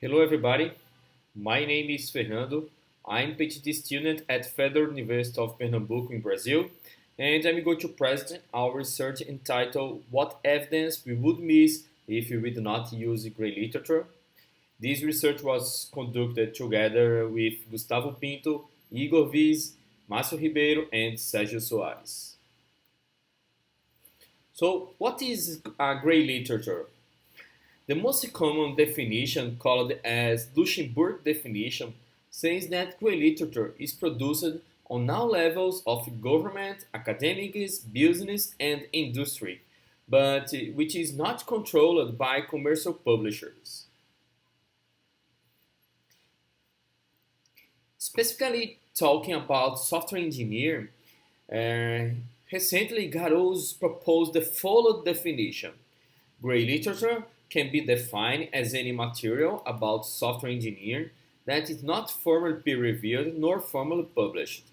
Hello everybody, my name is Fernando. I'm PhD student at Federal University of Pernambuco in Brazil, and I'm going to present our research entitled What Evidence We Would Miss If We Did Not Use Grey Literature. This research was conducted together with Gustavo Pinto, Igor Wiese, Márcio Ribeiro, and Sergio Soares. So, what is grey literature? The most common definition, called as Luxembourg definition, says that grey literature is produced on all levels of government, academics, business, and industry, but which is not controlled by commercial publishers. Specifically talking about software engineering, uh, recently Garros proposed the following definition. Grey literature can be defined as any material about software engineering that is not formally peer-reviewed nor formally published.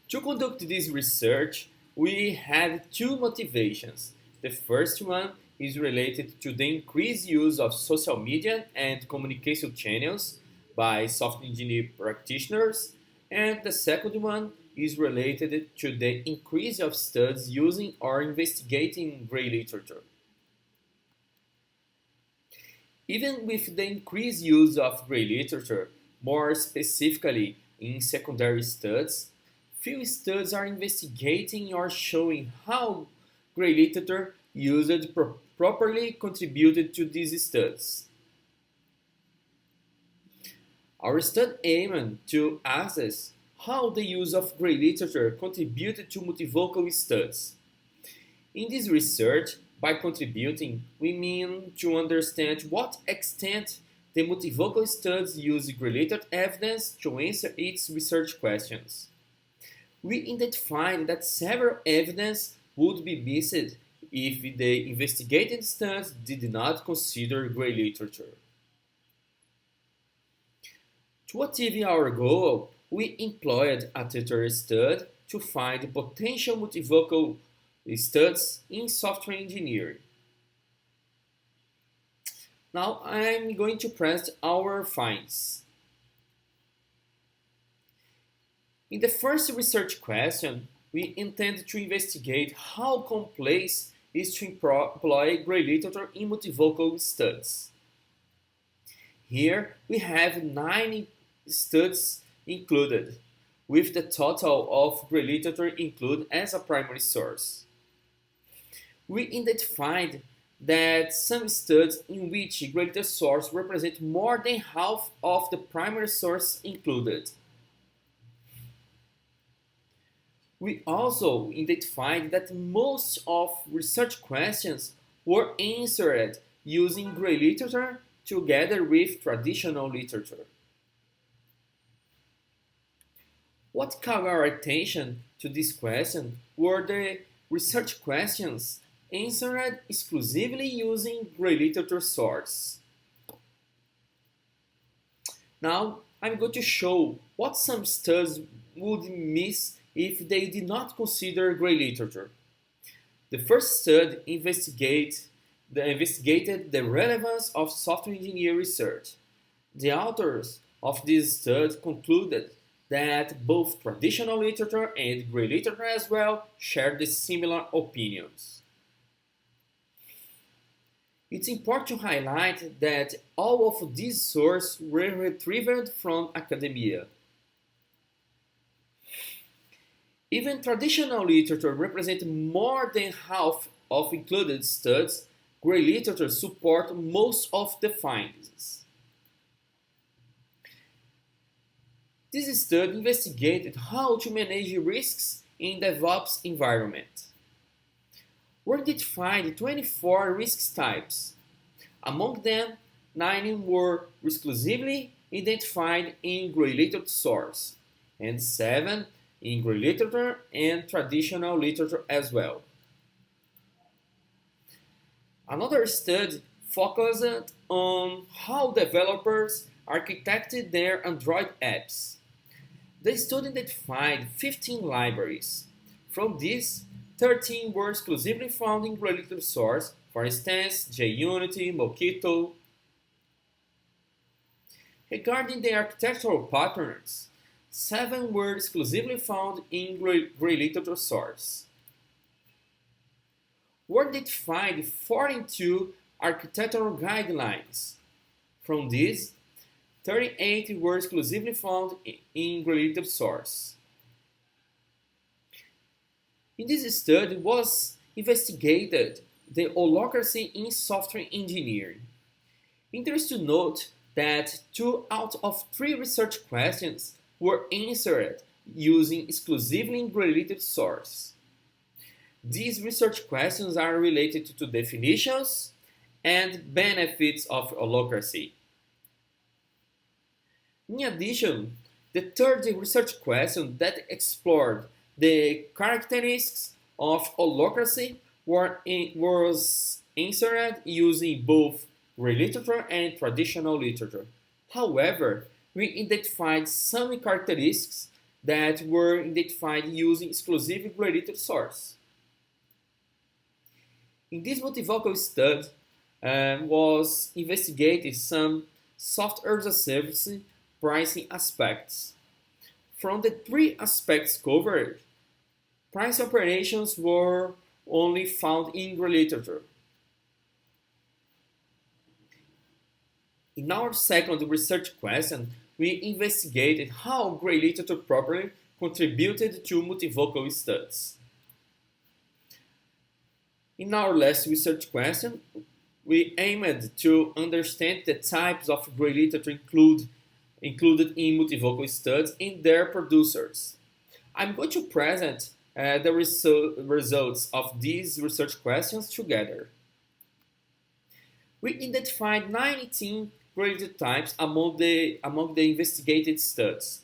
To conduct this research, we had two motivations. The first one is related to the increased use of social media and communication channels by software engineering practitioners, and the second one is related to the increase of studies using or investigating grey literature. Even with the increased use of grey literature, more specifically in secondary studies, few studies are investigating or showing how grey literature used properly contributed to these studies. Our study aimed to assess how the use of grey literature contributed to multivocal studies. In this research, by contributing, we mean to understand to what extent the multivocal studies use grey literature evidence to answer its research questions. We identified that several evidence would be missed if the investigated studies did not consider grey literature. To achieve our goal, we employed a tutor study to find potential multivocal studies in software engineering. Now I'm going to present our finds. In the first research question, we intend to investigate how complex is to employ grey literature in multivocal studies. Here we have 9 studies included, with the total of grey literature included as a primary source. We identified that some studies in which grey literature source represent more than half of the primary source included. We also identified that most of research questions were answered using grey literature together with traditional literature. What caught our attention to this question were the research questions answered exclusively using grey literature source. Now, I'm going to show what some studies would miss if they did not consider grey literature. The first study investigated the relevance of software engineering research. The authors of this study concluded that both traditional literature and grey literature as well shared the similar opinions. It's important to highlight that all of these sources were retrieved from academia. Even traditional literature represents more than half of included studies. Grey literature supports most of the findings. This study investigated how to manage risks in DevOps environment. We identified 24 risk types. Among them, 9 were exclusively identified in grey literature source, and 7 in grey literature and traditional literature as well. Another study focused on how developers architected their Android apps. The study identified 15 libraries. From these, 13 were exclusively found in grey literature source, For instance, JUnity, Mockito. Regarding the architectural patterns, 7 were exclusively found in Gray literature source. Were defined 42 architectural guidelines. From these, 38 were exclusively found in Gray literature source. In this study was investigated the holacracy in software engineering. Interesting to note that 2 out of 3 research questions were answered using exclusively Gray literature source. These research questions are related to definitions and benefits of holacracy. In addition, the third research question that explored the characteristics of holacracy was answered using both Gray literature and traditional literature. However, we identified some characteristics that were identified using exclusive Gray literature source. In this multivocal study was investigated some software as a service pricing aspects. From the 3 aspects covered, price operations were only found in Gray literature. In our second research question, we investigated how Gray literature properly contributed to multivocal studies. In our last research question, we aimed to understand the types of Gray literature included in multivocal studies and their producers. I'm going to present the results of these research questions together. We identified 19 Gray literature types among the investigated studies.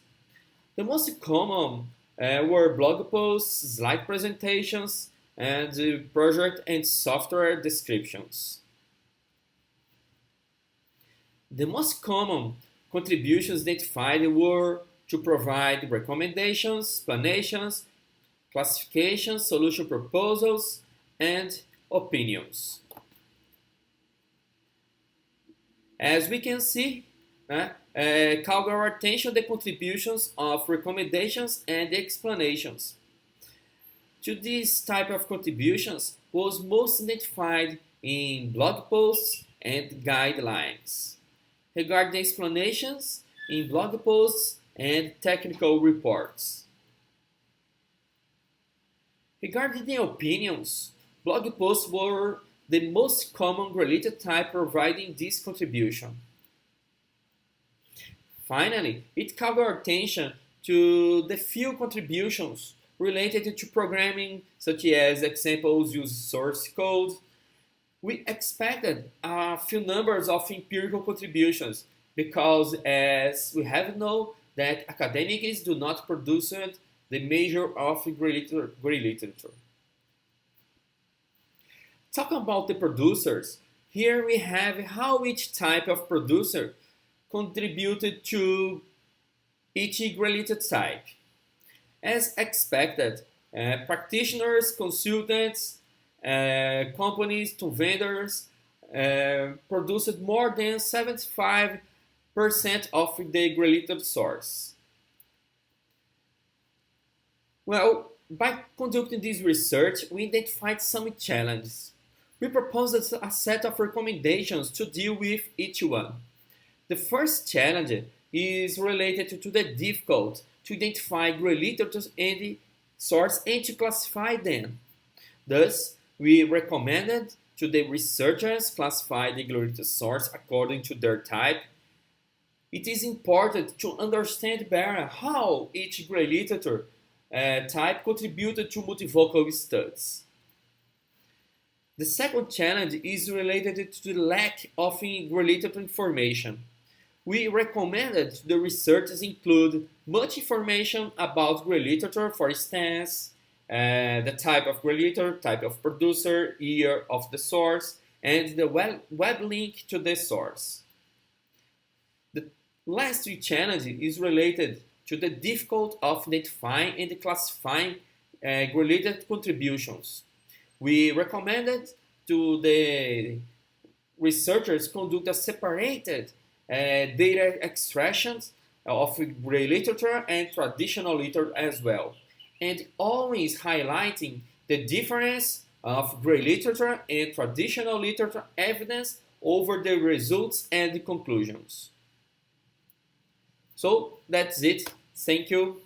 The most common were blog posts, slide presentations, and project and software descriptions. The most common contributions identified were to provide recommendations, explanations, classifications, solution proposals, and opinions. As we can see, call our attention the contributions of recommendations and explanations. To this type of contributions was most identified in blog posts and guidelines. Regarding explanations, in blog posts and technical reports. Regarding the opinions, blog posts were the most common related type providing this contribution. Finally, it called our attention to the few contributions related to programming, such as examples use source code. We expected a few numbers of empirical contributions because, as we have known, that academics do not produce the measure of Gray literature. Talking about the producers, here we have how each type of producer contributed to each Gray literature type. As expected, practitioners, consultants, companies to vendors produced more than 75% of the Gray literature source. Well, by conducting this research, we identified some challenges. We proposed a set of recommendations to deal with each one. The first challenge is related to the difficulty to identify Gray literature and source and to classify them. Thus, we recommended to the researchers classify the Gray literature source according to their type. It is important to understand better how each Gray literature type contributed to multivocal studies. The second challenge is related to the lack of Gray literature information. We recommended the researchers include much information about Gray literature, for instance, the type of Gray literature, type of producer, year of the source, and the web link to the source. The last challenge is related to the difficulty of identifying and classifying Gray literature contributions. We recommended to the researchers conduct a separated data extractions of gray literature and traditional literature as well, and always highlighting the difference of gray literature and traditional literature evidence over the results and the conclusions. So that's it. Thank you.